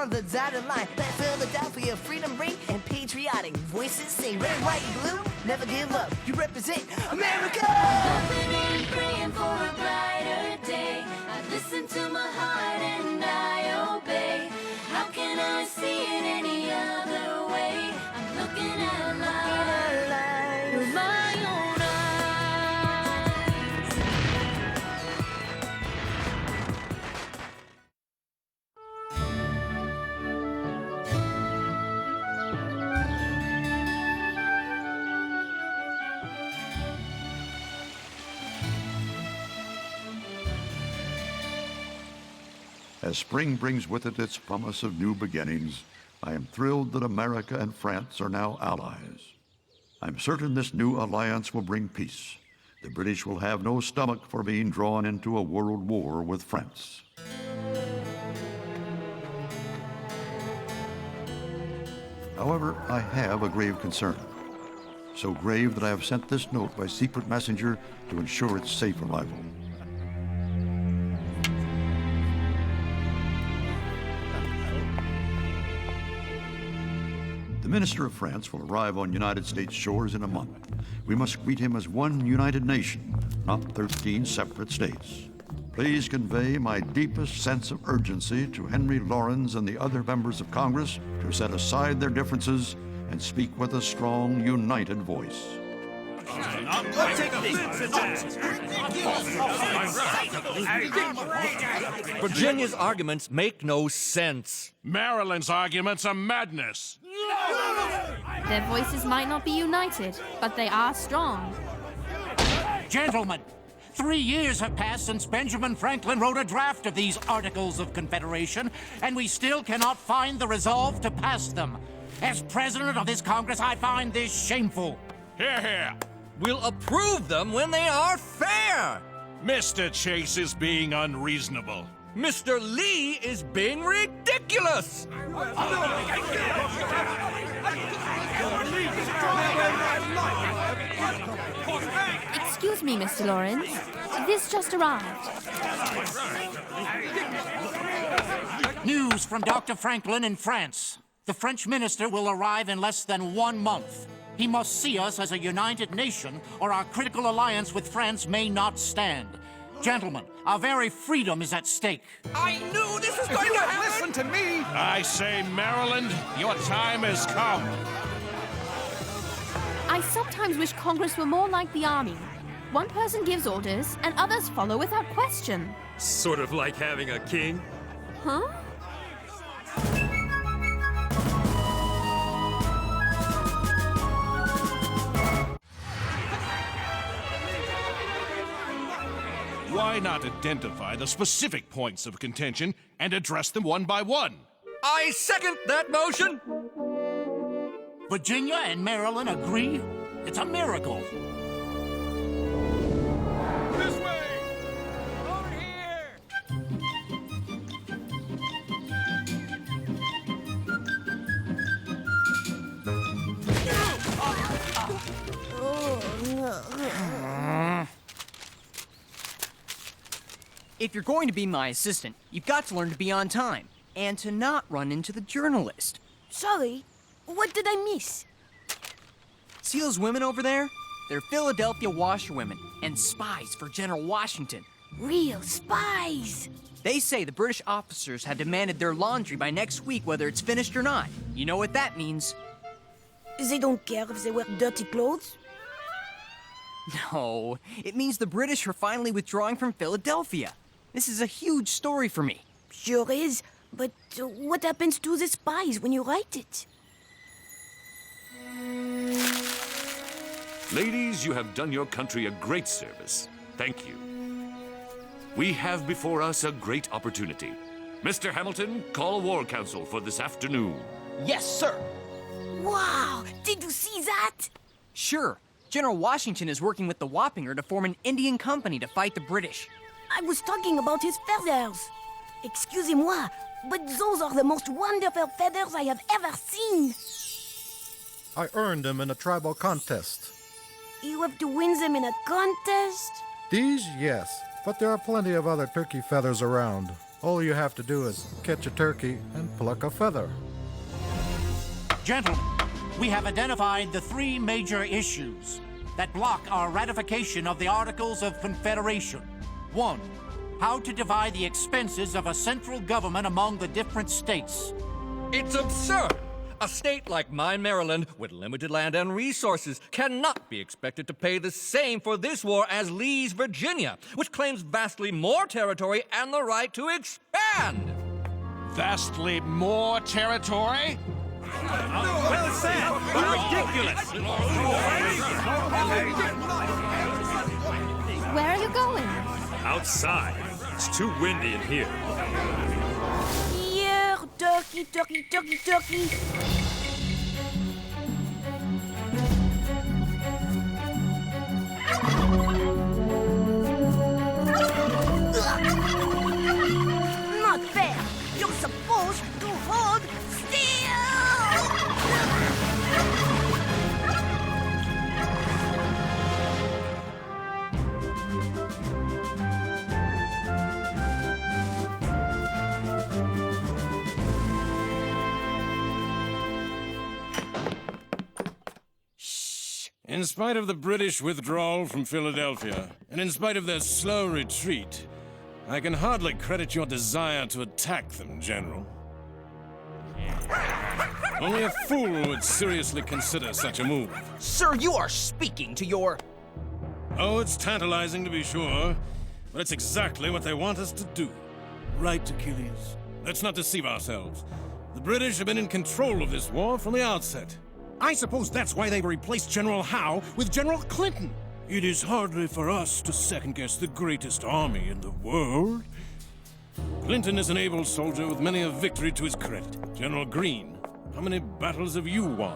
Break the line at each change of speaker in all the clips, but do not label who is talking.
on the dotted line. Let Philadelphia freedom ring and patriotic voices sing. Red, white, and blue, never give up. You represent America.
Hoping and praying for a brighter day. I listen to my heart and I obey. How can I see it any other way? I'm looking at life with my own eyes.
As spring brings with it its promise of new beginnings, I am thrilled that America and France are now allies. I'm certain this new alliance will bring peace. The British will have no stomach for being drawn into a world war with France. However, I have a grave concern. So grave that I have sent this note by secret messenger to ensure its safe arrival. The Minister of France will arrive on United States shores in a month. We must greet him as one united nation, not 13 separate states. Please convey my deepest sense of urgency to Henry Laurens and the other members of Congress to set aside their differences and speak with a strong, united voice.
Virginia's arguments make no sense.
Maryland's arguments are madness.
Their voices might not be united, but they are strong.
Gentlemen, 3 years have passed since Benjamin Franklin wrote a draft of these Articles of Confederation, and we still cannot find the resolve to pass them. As president of this Congress, I find this shameful.
Hear, hear.
We'll approve them when they are fair.
Mr. Chase is being unreasonable.
Mr. Lee is being ridiculous.
Excuse me, Mr. Lawrence. This just arrived.
News from Dr. Franklin in France. The French minister will arrive in less than 1 month. He must see us as a united nation, or our critical alliance with France may not stand. Gentlemen, our very freedom is at stake.
I knew this was going to happen.
Listen to me!
I say, Maryland, your time has come.
I sometimes wish Congress were more like the Army. One person gives orders, and others follow without question.
Sort of like having a king.
Huh?
Why not identify the specific points of contention and address them one by one?
I second that motion.
Virginia and Maryland agree? It's a miracle.
This way! Over here!
If you're going to be my assistant, you've got to learn to be on time and to not run into the journalist.
Sorry, what did I miss?
See those women over there? They're Philadelphia washerwomen and spies for General Washington.
Real spies!
They say the British officers have demanded their laundry by next week, whether it's finished or not. You know what that means?
They don't care if they wear dirty clothes?
No, it means the British are finally withdrawing from Philadelphia. This is a huge story for me.
Sure is, but what happens to the spies when you write it?
Ladies, you have done your country a great service. Thank you. We have before us a great opportunity. Mr. Hamilton, call a war council for this afternoon.
Yes, sir.
Wow, did you see that?
Sure. General Washington is working with the Wappinger to form an Indian company to fight the British.
I was talking about his feathers. Excusez-moi, but those are the most wonderful feathers I have ever seen.
I earned them in a tribal contest.
You have to win them in a contest?
These, yes, but there are plenty of other turkey feathers around. All you have to do is catch a turkey and pluck a feather.
Gentlemen, we have identified the three major issues that block our ratification of the Articles of Confederation. 1. How to divide the expenses of a central government among the different states.
It's absurd! A state like mine, Maryland, with limited land and resources, cannot be expected to pay the same for this war as Lee's Virginia, which claims vastly more territory and the right to expand!
Vastly more territory?
Well said! Ridiculous!
Where are you going?
Outside. It's too windy in here.
Here, turkey, turkey, turkey, turkey. Not fair. You're supposed to hold still.
In spite of the British withdrawal from Philadelphia, and in spite of their slow retreat, I can hardly credit your desire to attack them, General. Only a fool would seriously consider such a move.
Sir, you are speaking to your...
Oh, it's tantalizing to be sure, but it's exactly what they want us to do. Right, Achilles? Let's not deceive ourselves. The British have been in control of this war from the outset. I suppose that's why they replaced General Howe with General Clinton. It is hardly for us to second-guess the greatest army in the world. Clinton is an able soldier with many a victory to his credit. General Greene, how many battles have you won?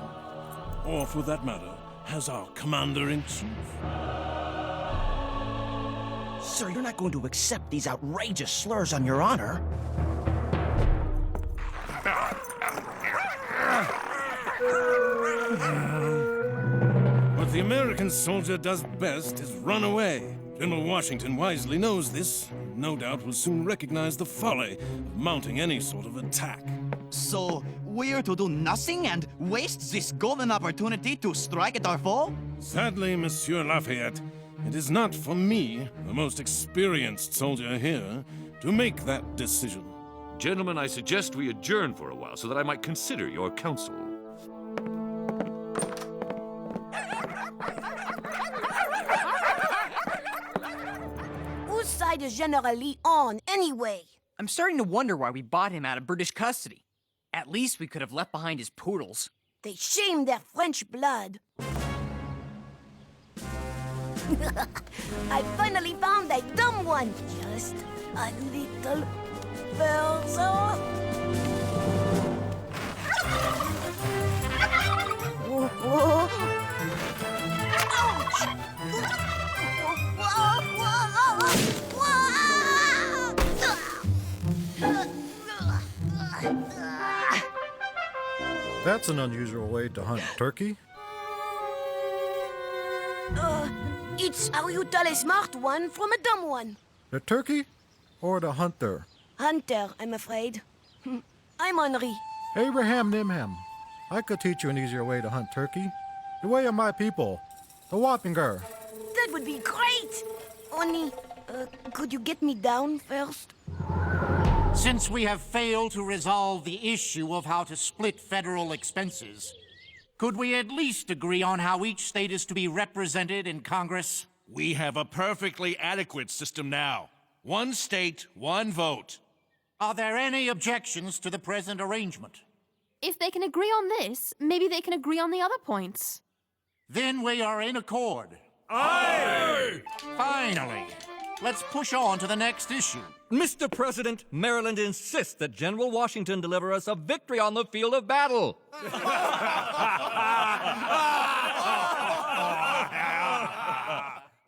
Or, for that matter, has our commander-in-chief?
Sir, you're not going to accept these outrageous slurs on your honor.
What the American soldier does best is run away. General Washington wisely knows this, and no doubt will soon recognize the folly of mounting any sort of attack.
So, we're to do nothing and waste this golden opportunity to strike at our foe?
Sadly, Monsieur Lafayette, it is not for me, the most experienced soldier here, to make that decision.
Gentlemen, I suggest we adjourn for a while so that I might consider your counsel.
Whose side is General Lee on, anyway?
I'm starting to wonder why we bought him out of British custody. At least we could have left behind his poodles.
They shame their French blood. I finally found a dumb one. Just a little further. Whoa. Ouch!
That's an unusual way to hunt turkey.
It's how you tell a smart one from a dumb one.
The turkey or the hunter?
Hunter, I'm afraid. I'm Henri.
Abraham Nimham. I could teach you an easier way to hunt turkey. The way of my people, the Wappinger.
That would be great! Only, could you get me down first?
Since we have failed to resolve the issue of how to split federal expenses, could we at least agree on how each state is to be represented in Congress?
We have a perfectly adequate system now. One state, one vote.
Are there any objections to the present arrangement?
If they can agree on this, maybe they can agree on the other points.
Then we are in accord.
Aye!
Finally, let's push on to the next issue.
Mr. President, Maryland insists that General Washington deliver us a victory on the field of battle.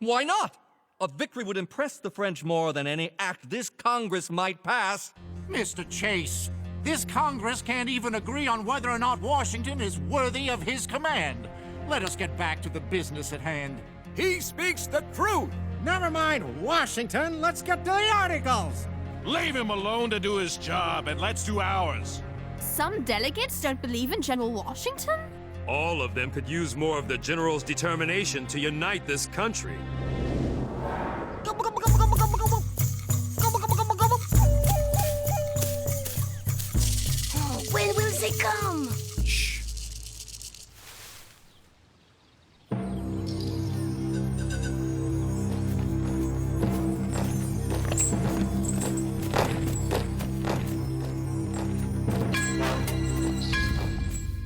Why not? A victory would impress the French more than any act this Congress might pass.
Mr. Chase, this Congress can't even agree on whether or not Washington is worthy of his command. Let us get back to the business at hand.
He speaks the truth. Never mind Washington. Let's get to the articles.
Leave him alone to do his job, and let's do ours.
Some delegates don't believe in General Washington?
All of them could use more of the General's determination to unite this country.
When will they come?
Shh.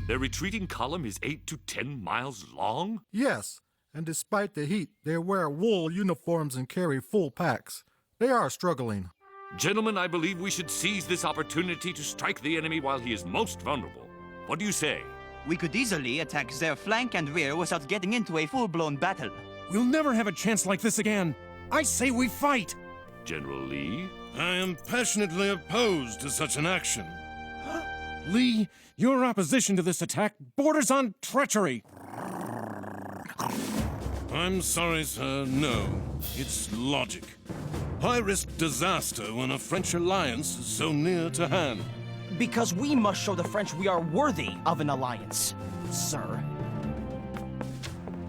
Their retreating column is 8 to 10 miles long?
Yes, and despite the heat, they wear wool uniforms and carry full packs. They are struggling.
Gentlemen, I believe we should seize this opportunity to strike the enemy while he is most vulnerable. What do you say?
We could easily attack their flank and rear without getting into a full-blown battle.
We'll never have a chance like this again. I say we fight.
General Lee?
I am passionately opposed to such an action. Lee, your opposition to this attack borders on treachery. I'm sorry, sir, no. It's logic. Why risk disaster when a French alliance is so near to hand?
Because we must show the French we are worthy of an alliance, sir.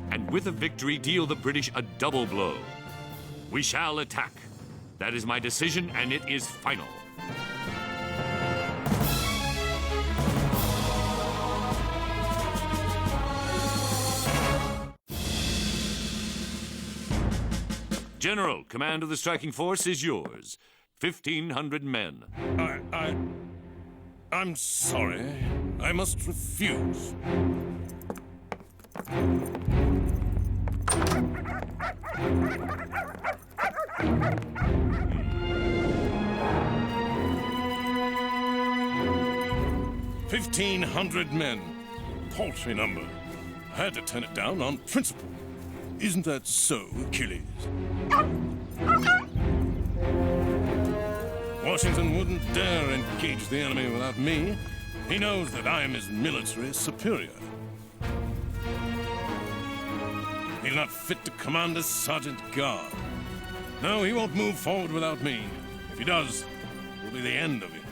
And with a victory, deal the British a double blow. We shall attack. That is my decision, and it is final. General, command of the striking force is yours. 1,500 men.
I'm sorry. I must refuse. $1,500 men. Paltry number. I had to turn it down on principle. Isn't that so, Achilles? Washington wouldn't dare engage the enemy without me. He knows that I am his military superior. He's not fit to command a sergeant guard. No, he won't move forward without me. If he does, it will be the end of him.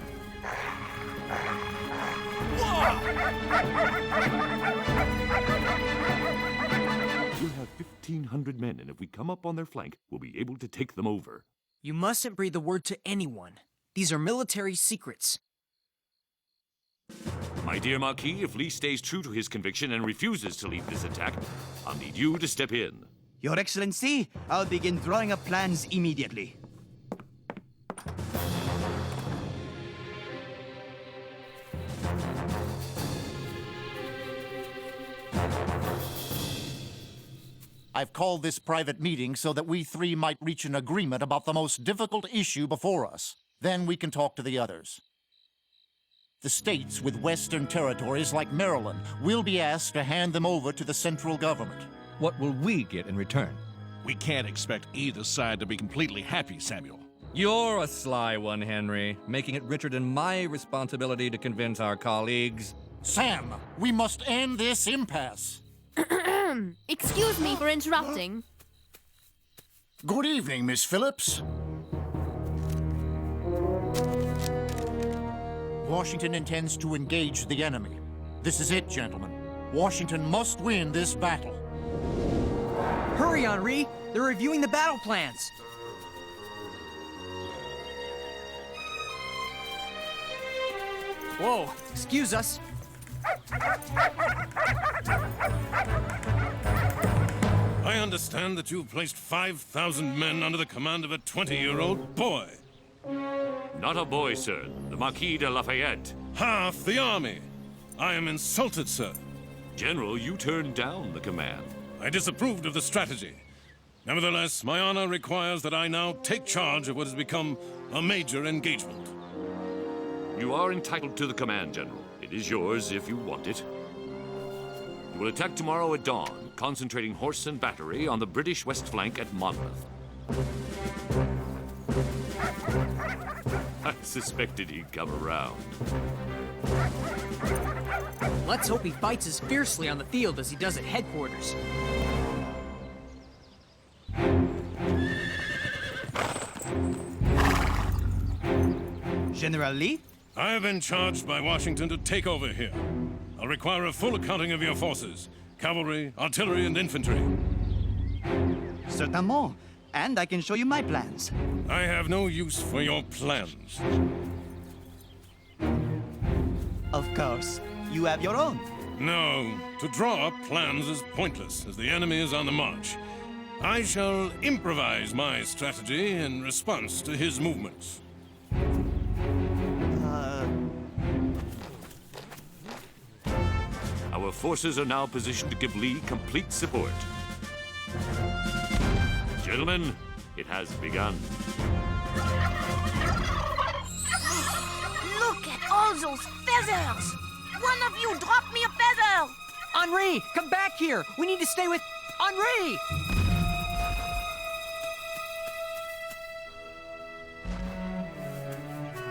We'll have 1,500 men, and if we come up on their flank, we'll be able to take them over.
You mustn't breathe the word to anyone. These are military secrets.
My dear Marquis, if Lee stays true to his conviction and refuses to lead this attack, I'll need you to step in.
Your Excellency, I'll begin drawing up plans immediately.
I've called this private meeting so that we three might reach an agreement about the most difficult issue before us. Then we can talk to the others. The states with western territories like Maryland will be asked to hand them over to the central government.
What will we get in return?
We can't expect either side to be completely happy, Samuel.
You're a sly one, Henry, making it richer than my responsibility to convince our colleagues.
Sam, we must end this impasse.
Excuse me for interrupting.
Good evening, Miss Phillips. Washington intends to engage the enemy. This is it, gentlemen. Washington must win this battle.
Hurry, Henri! They're reviewing the battle plans. Whoa, excuse us.
I understand that you've placed 5,000 men under the command of a 20-year-old boy.
Not a boy, sir. The Marquis de Lafayette.
Half the army. I am insulted, sir.
General, you turned down the command.
I disapproved of the strategy. Nevertheless, my honor requires that I now take charge of what has become a major engagement.
You are entitled to the command, General. It is yours if you want it. You will attack tomorrow at dawn, concentrating horse and battery on the British west flank at Monmouth. I suspected he'd come around.
Let's hope he fights as fiercely on the field as he does at headquarters. General Lee?
I have been charged by Washington to take over here. I'll require a full accounting of your forces. Cavalry, artillery, and infantry.
Certainement. And I can show you my plans.
I have no use for your plans.
Of course. You have your own.
No, to draw up plans is pointless, as the enemy is on the march. I shall improvise my strategy in response to his movements.
Our forces are now positioned to give Lee complete support. Gentlemen, it has begun.
Look at all those feathers! One of you drop me a feather!
Henri, come back here! We need to stay with Henri!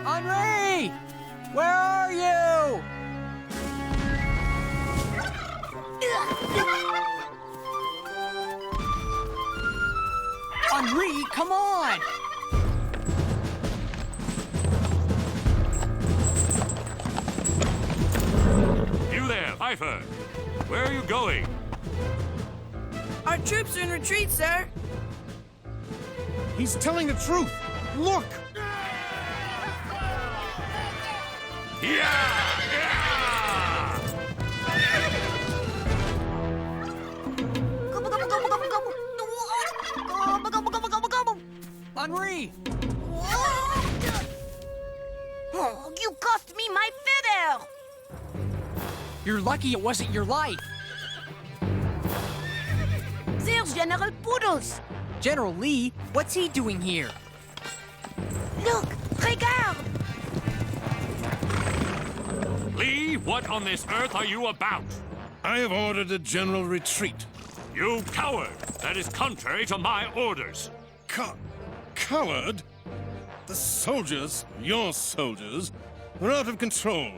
Henri! Where are you? Henri, come on!
You there, Pfeiffer! Where are you going?
Our troops are in retreat, sir.
He's telling the truth. Look!
Henri!
Oh, you cost me my feather!
You're lucky it wasn't your life.
There's General Poodles.
General Lee, what's he doing here?
Look, regarde!
Lee, what on this earth are you about?
I have ordered a general retreat.
You coward! That is contrary to my orders.
Coward? The soldiers, your soldiers, are out of control,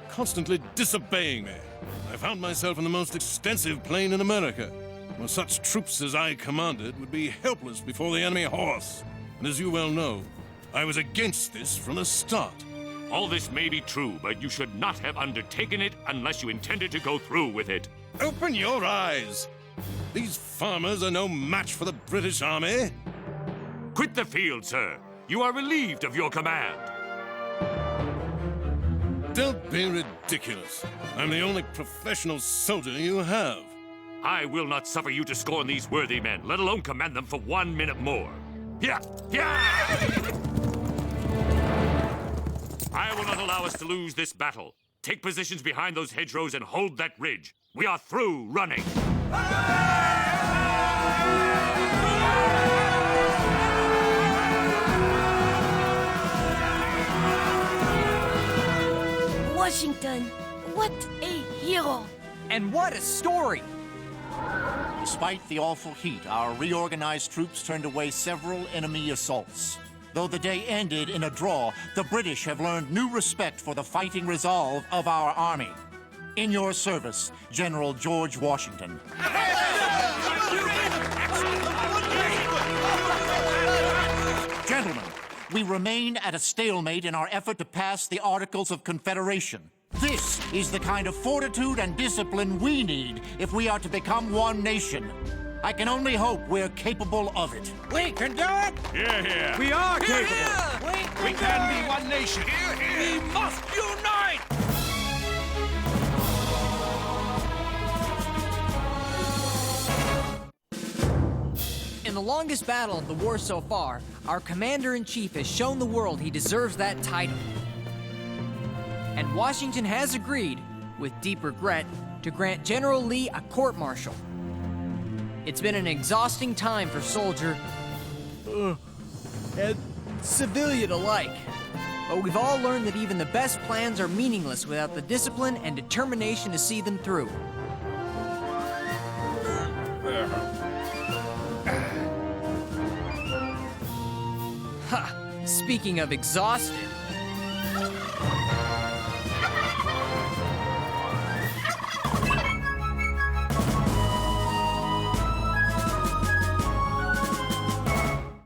constantly disobeying me. I found myself in the most extensive plain in America, where such troops as I commanded would be helpless before the enemy horse. And as you well know, I was against this from the start.
All this may be true, but you should not have undertaken it unless you intended to go through with it.
Open your eyes! These farmers are no match for the British Army.
Quit the field, sir. You are relieved of your command.
Don't be ridiculous. I'm the only professional soldier you have.
I will not suffer you to scorn these worthy men, let alone command them for 1 minute more. Yeah! I will not allow us to lose this battle. Take positions behind those hedgerows and hold that ridge. We are through running.
Washington, what a hero!
And what a story!
Despite the awful heat, our reorganized troops turned away several enemy assaults. Though the day ended in a draw, the British have learned new respect for the fighting resolve of our army. In your service, General George Washington. Gentlemen, we remain at a stalemate in our effort to pass the Articles of Confederation. This is the kind of fortitude and discipline we need if we are to become one nation. I can only hope we're capable of it.
We can do it!
Here.
We are capable.
We can be one nation!
We must unite!
In the longest battle of the war so far, our commander-in-chief has shown the world he deserves that title. And Washington has agreed, with deep regret, to grant General Lee a court-martial. It's been an exhausting time for soldier and civilian alike. But we've all learned that even the best plans are meaningless without the discipline and determination to see them through. Ha! Speaking of exhausted.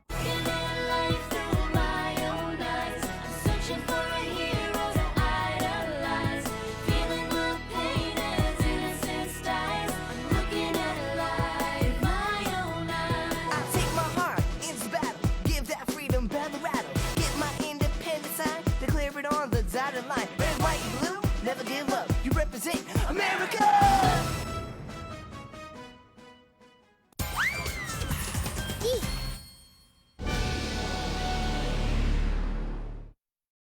Looking at life through my own eyes, I'm searching for
never give up. You represent